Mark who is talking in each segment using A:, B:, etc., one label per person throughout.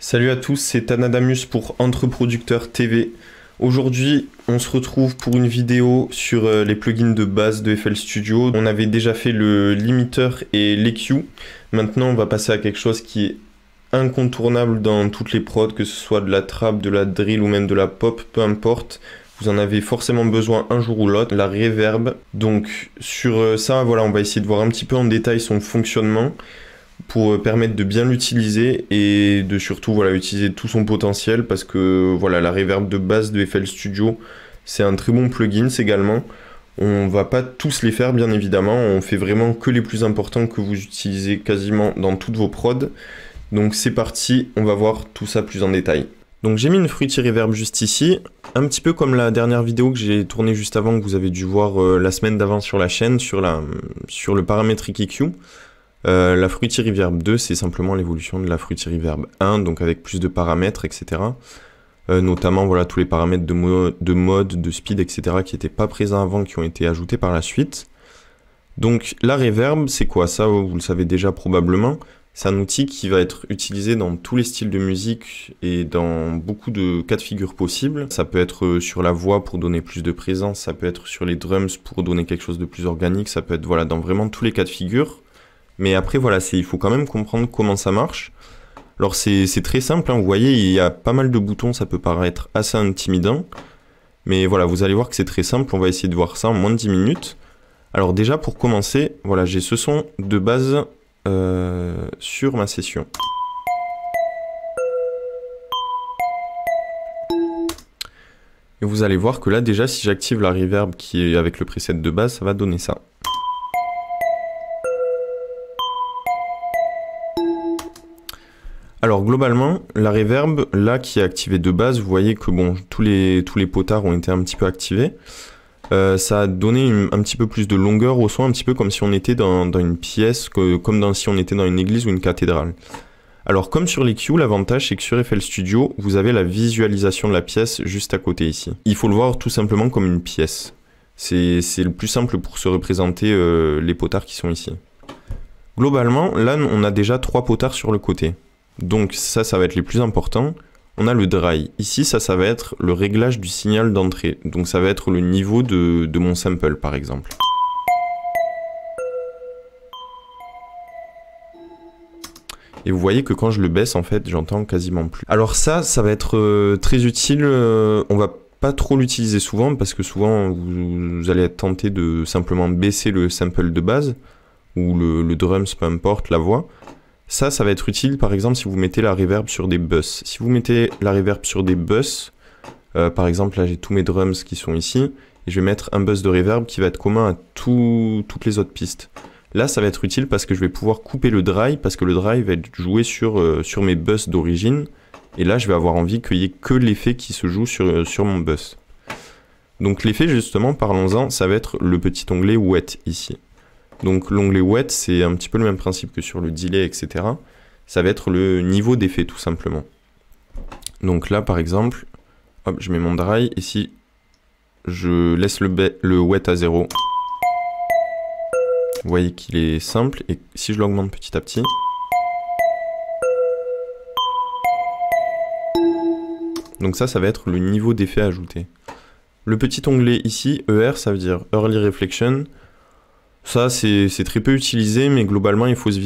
A: Salut à tous, c'est Tanadamus pour Entreproducteur TV. Aujourd'hui, on se retrouve pour une vidéo sur les plugins de base de FL Studio. On avait déjà fait le limiteur et l'EQ. Maintenant, on va passer à quelque chose qui est incontournable dans toutes les prods, que ce soit de la trap, de la drill ou même de la pop, peu importe. Vous en avez forcément besoin un jour ou l'autre, la reverb. Donc sur ça, voilà, on va essayer de voir un petit peu en détail son fonctionnement pour permettre de bien l'utiliser et de surtout voilà, utiliser tout son potentiel, parce que voilà, la reverb de base de FL Studio, c'est un très bon plugin également. On va pas tous les faire bien évidemment, on fait vraiment que les plus importants que vous utilisez quasiment dans toutes vos prods. Donc c'est parti, on va voir tout ça plus en détail. Donc j'ai mis une Fruity Reverb juste ici, un petit peu comme la dernière vidéo que j'ai tournée juste avant, que vous avez dû voir la semaine d'avant sur la chaîne, sur le paramétrique EQ. La Fruity Reverb 2, c'est simplement l'évolution de la Fruity Reverb 1, donc avec plus de paramètres, etc. Notamment voilà, tous les paramètres de mode, de speed, etc. qui n'étaient pas présents avant, qui ont été ajoutés par la suite. Donc la reverb, c'est quoi ça? Vous le savez déjà probablement. C'est un outil qui va être utilisé dans tous les styles de musique et dans beaucoup de cas de figure possibles. Ça peut être sur la voix pour donner plus de présence, ça peut être sur les drums pour donner quelque chose de plus organique, ça peut être voilà, dans vraiment tous les cas de figure. Mais après, voilà, il faut quand même comprendre comment ça marche. Alors c'est très simple, hein, vous voyez, il y a pas mal de boutons, ça peut paraître assez intimidant. Mais voilà, vous allez voir que c'est très simple, on va essayer de voir ça en moins de 10 minutes. Alors déjà, pour commencer, voilà, j'ai ce son de base sur ma session. Et vous allez voir que là, déjà, si j'active la reverb qui est avec le preset de base, ça va donner ça. Alors globalement, la reverb, là qui est activée de base, vous voyez que bon, tous les potards ont été un petit peu activés. Ça a donné un petit peu plus de longueur au son, un petit peu comme si on était dans une pièce, comme si on était dans une église ou une cathédrale. Alors comme sur l'EQ, l'avantage c'est que sur FL Studio, vous avez la visualisation de la pièce juste à côté ici. Il faut le voir tout simplement comme une pièce. C'est le plus simple pour se représenter les potards qui sont ici. Globalement, là on a déjà 3 potards sur le côté. Donc ça va être les plus importants. On a le dry. Ici, ça va être le réglage du signal d'entrée. Donc ça va être le niveau de mon sample, par exemple. Et vous voyez que quand je le baisse, en fait, j'entends quasiment plus. Alors ça va être très utile. On va pas trop l'utiliser souvent, parce que souvent, vous allez être tenté de simplement baisser le sample de base, ou le drums, peu importe, la voix. Ça va être utile par exemple si vous mettez la reverb sur des bus. Si vous mettez la reverb sur des bus, par exemple là j'ai tous mes drums qui sont ici, et je vais mettre un bus de reverb qui va être commun à toutes les autres pistes. Là ça va être utile parce que je vais pouvoir couper le dry, parce que le dry va être joué sur mes bus d'origine, et là je vais avoir envie qu'il n'y ait que l'effet qui se joue sur mon bus. Donc l'effet justement, parlons-en, ça va être le petit onglet wet ici. Donc l'onglet wet, c'est un petit peu le même principe que sur le delay, etc. Ça va être le niveau d'effet tout simplement. Donc là par exemple, hop, je mets mon dry, et si je laisse le wet à 0, vous voyez qu'il est simple, et si je l'augmente petit à petit, donc ça va être le niveau d'effet ajouté. Le petit onglet ici, ER, ça veut dire Early Reflection. Ça, c'est très peu utilisé, mais globalement, il faut se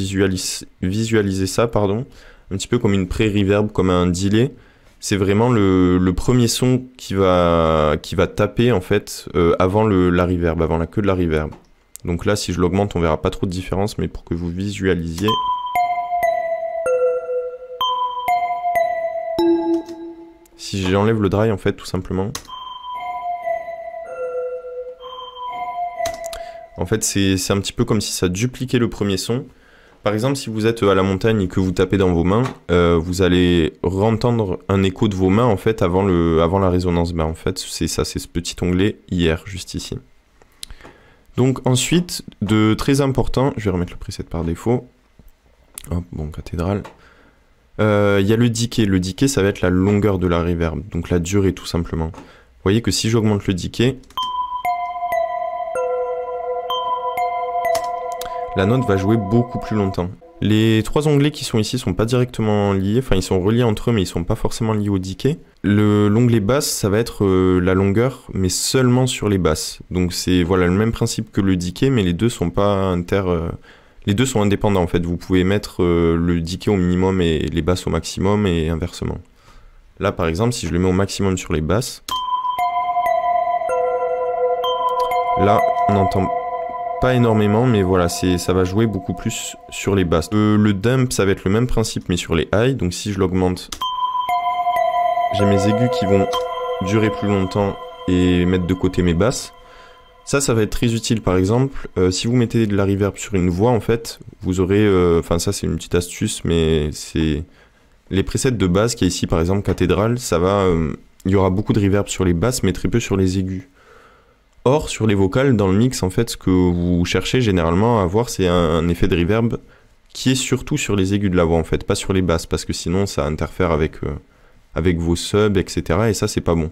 A: visualiser ça, pardon, un petit peu comme une pré-reverb, comme un delay. C'est vraiment le premier son qui va taper, en fait, avant la reverb, avant la queue de la reverb. Donc là, si je l'augmente, on verra pas trop de différence, mais pour que vous visualisiez... Si j'enlève le dry, en fait, tout simplement... En fait, c'est un petit peu comme si ça dupliquait le premier son. Par exemple, si vous êtes à la montagne et que vous tapez dans vos mains, vous allez entendre un écho de vos mains en fait avant la résonance. Ben, en fait, c'est ça, c'est ce petit onglet IR juste ici. Donc ensuite, de très important, je vais remettre le preset par défaut. Hop, bon, cathédrale. Il y a le decay. Le decay, ça va être la longueur de la reverb, donc la durée tout simplement. Vous voyez que si j'augmente le decay, la note va jouer beaucoup plus longtemps. Les trois onglets qui sont ici sont pas directement liés, enfin ils sont reliés entre eux mais ils sont pas forcément liés au decay. L'onglet basse, ça va être la longueur, mais seulement sur les basses. Donc c'est voilà le même principe que le decay, mais les deux sont pas les deux sont indépendants en fait. Vous pouvez mettre le decay au minimum et les basses au maximum et inversement. Là par exemple, si je le mets au maximum sur les basses, là on entend pas énormément, mais voilà, ça va jouer beaucoup plus sur les basses. Le dump, ça va être le même principe, mais sur les highs. Donc si je l'augmente, j'ai mes aigus qui vont durer plus longtemps et mettre de côté mes basses. Ça va être très utile, par exemple, si vous mettez de la reverb sur une voix, en fait, vous aurez... Enfin, ça, c'est une petite astuce, mais c'est... Les presets de base, qui est ici, par exemple, cathédrale, ça va... il y aura beaucoup de reverb sur les basses, mais très peu sur les aigus. Or, sur les vocales, dans le mix, en fait, ce que vous cherchez généralement à avoir, c'est un effet de reverb qui est surtout sur les aigus de la voix, en fait, pas sur les basses, parce que sinon, ça interfère avec vos subs, etc. Et ça, c'est pas bon.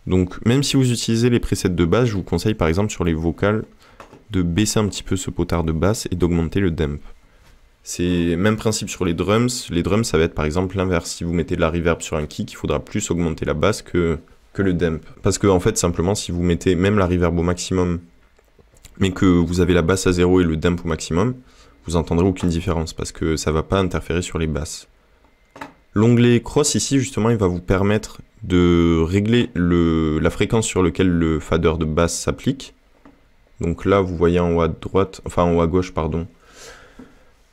A: Donc, même si vous utilisez les presets de base, je vous conseille, par exemple, sur les vocales, de baisser un petit peu ce potard de basse et d'augmenter le dump. C'est même principe sur les drums. Les drums, ça va être, par exemple, l'inverse. Si vous mettez de la reverb sur un kick, il faudra plus augmenter la basse que le dump. Parce que en fait, simplement, si vous mettez même la reverb au maximum, mais que vous avez la basse à 0 et le dump au maximum, vous entendrez aucune différence, parce que ça va pas interférer sur les basses. L'onglet cross ici, justement, il va vous permettre de régler la fréquence sur laquelle le fader de basse s'applique. Donc là, vous voyez en haut à droite, enfin en haut à gauche, pardon,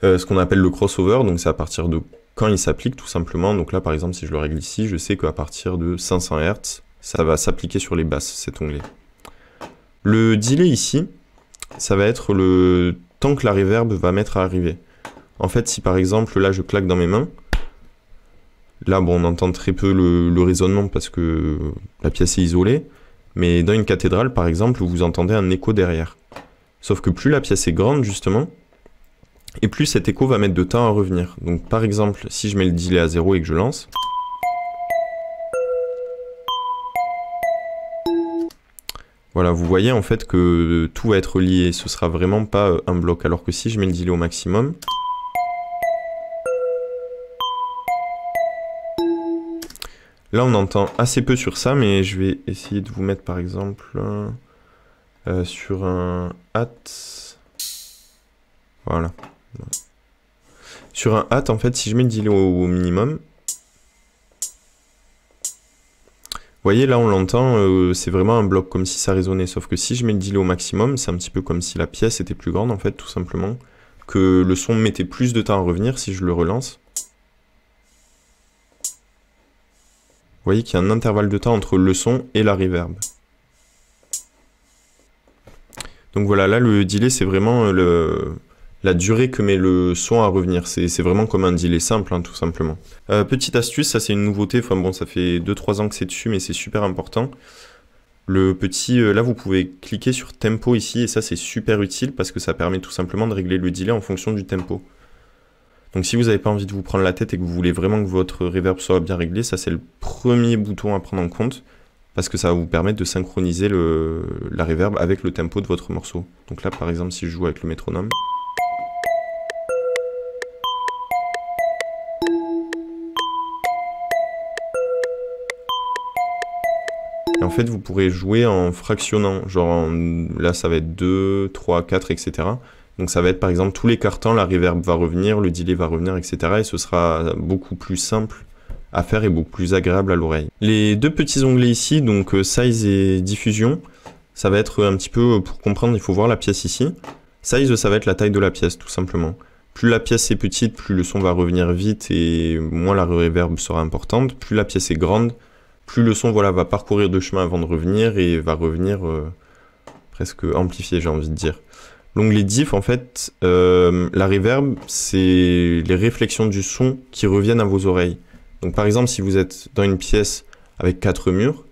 A: ce qu'on appelle le crossover, donc c'est à partir de quand il s'applique, tout simplement. Donc là, par exemple, si je le règle ici, je sais qu'à partir de 500 Hz, ça va s'appliquer sur les basses, cet onglet. Le delay ici, ça va être le temps que la reverb va mettre à arriver. En fait, si par exemple, là, je claque dans mes mains, là, bon, on entend très peu le résonnement parce que la pièce est isolée, mais dans une cathédrale, par exemple, vous entendez un écho derrière. Sauf que plus la pièce est grande, justement, et plus cet écho va mettre de temps à revenir. Donc, par exemple, si je mets le delay à 0 et que je lance, voilà, vous voyez en fait que tout va être lié, ce sera vraiment pas un bloc. Alors que si je mets le delay au maximum, là on entend assez peu sur ça, mais je vais essayer de vous mettre par exemple sur un hat. Voilà. Sur un hat, en fait, si je mets le delay au minimum, vous voyez, là, on l'entend, c'est vraiment un bloc, comme si ça résonnait. Sauf que si je mets le delay au maximum, c'est un petit peu comme si la pièce était plus grande, en fait, tout simplement. Que le son mettait plus de temps à revenir si je le relance. Vous voyez qu'il y a un intervalle de temps entre le son et la reverb. Donc voilà, là, le delay, c'est vraiment la durée que met le son à revenir. C'est vraiment comme un delay simple, hein, tout simplement. Petite astuce, ça c'est une nouveauté, enfin bon, ça fait 2-3 ans que c'est dessus, mais c'est super important. Le petit, là vous pouvez cliquer sur tempo ici, et ça c'est super utile parce que ça permet tout simplement de régler le delay en fonction du tempo. Donc si vous n'avez pas envie de vous prendre la tête et que vous voulez vraiment que votre reverb soit bien réglé, ça c'est le premier bouton à prendre en compte, parce que ça va vous permettre de synchroniser la reverb avec le tempo de votre morceau. Donc là par exemple si je joue avec le métronome, et en fait, vous pourrez jouer en fractionnant, genre là ça va être 2, 3, 4, etc. Donc ça va être par exemple tous les quarts temps, la reverb va revenir, le delay va revenir, etc. Et ce sera beaucoup plus simple à faire et beaucoup plus agréable à l'oreille. Les deux petits onglets ici, donc size et diffusion, ça va être un petit peu, pour comprendre, il faut voir la pièce ici. Size, ça va être la taille de la pièce, tout simplement. Plus la pièce est petite, plus le son va revenir vite et moins la reverb sera importante. Plus la pièce est grande, plus le son voilà, va parcourir de chemin avant de revenir et va revenir presque amplifié, j'ai envie de dire. L'onglet diff, en fait, la reverb, c'est les réflexions du son qui reviennent à vos oreilles. Donc par exemple, si vous êtes dans une pièce avec 4 murs,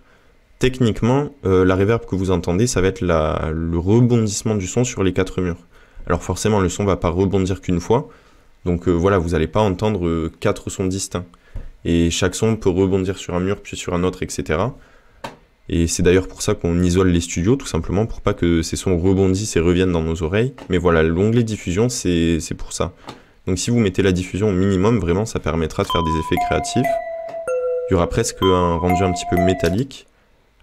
A: techniquement, la reverb que vous entendez, ça va être le rebondissement du son sur les 4 murs. Alors forcément, le son ne va pas rebondir qu'une fois, donc voilà, vous n'allez pas entendre 4 sons distincts. Et chaque son peut rebondir sur un mur, puis sur un autre, etc. Et c'est d'ailleurs pour ça qu'on isole les studios, tout simplement, pour pas que ces sons rebondissent et reviennent dans nos oreilles. Mais voilà, l'onglet diffusion, c'est pour ça. Donc si vous mettez la diffusion au minimum, vraiment ça permettra de faire des effets créatifs. Il y aura presque un rendu un petit peu métallique.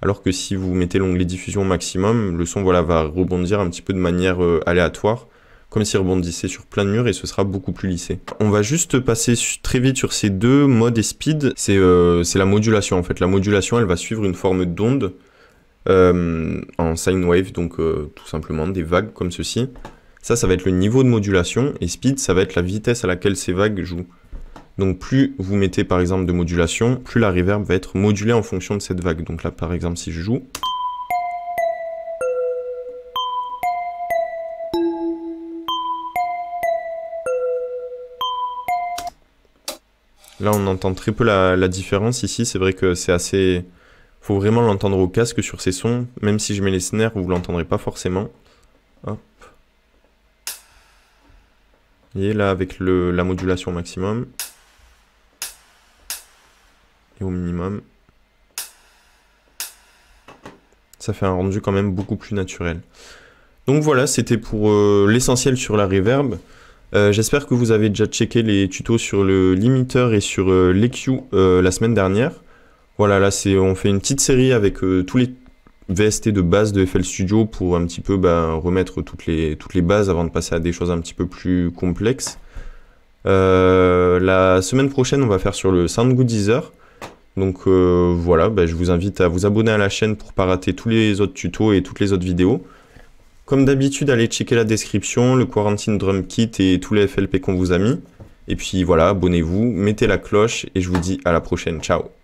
A: Alors que si vous mettez l'onglet diffusion au maximum, le son voilà, va rebondir un petit peu de manière aléatoire, comme s'il rebondissait sur plein de murs et ce sera beaucoup plus lissé. On va juste passer très vite sur ces deux modes et speed. C'est la modulation en fait. La modulation, elle va suivre une forme d'onde en sine wave, donc tout simplement des vagues comme ceci. Ça va être le niveau de modulation et speed, ça va être la vitesse à laquelle ces vagues jouent. Donc plus vous mettez par exemple de modulation, plus la reverb va être modulée en fonction de cette vague. Donc là par exemple si je joue, là on entend très peu la différence ici, c'est vrai que c'est assez... Faut vraiment l'entendre au casque sur ces sons, même si je mets les snares, vous l'entendrez pas forcément. Hop. Vous voyez là avec la modulation au maximum. Et au minimum. Ça fait un rendu quand même beaucoup plus naturel. Donc voilà, c'était pour l'essentiel sur la reverb. J'espère que vous avez déjà checké les tutos sur le limiteur et sur l'EQ la semaine dernière. Voilà, là on fait une petite série avec tous les VST de base de FL Studio pour un petit peu remettre toutes les bases avant de passer à des choses un petit peu plus complexes. La semaine prochaine, on va faire sur le Soundgoodizer. Donc voilà, je vous invite à vous abonner à la chaîne pour ne pas rater tous les autres tutos et toutes les autres vidéos. Comme d'habitude, allez checker la description, le Quarantine Drum Kit et tous les FLP qu'on vous a mis. Et puis voilà, abonnez-vous, mettez la cloche et je vous dis à la prochaine. Ciao!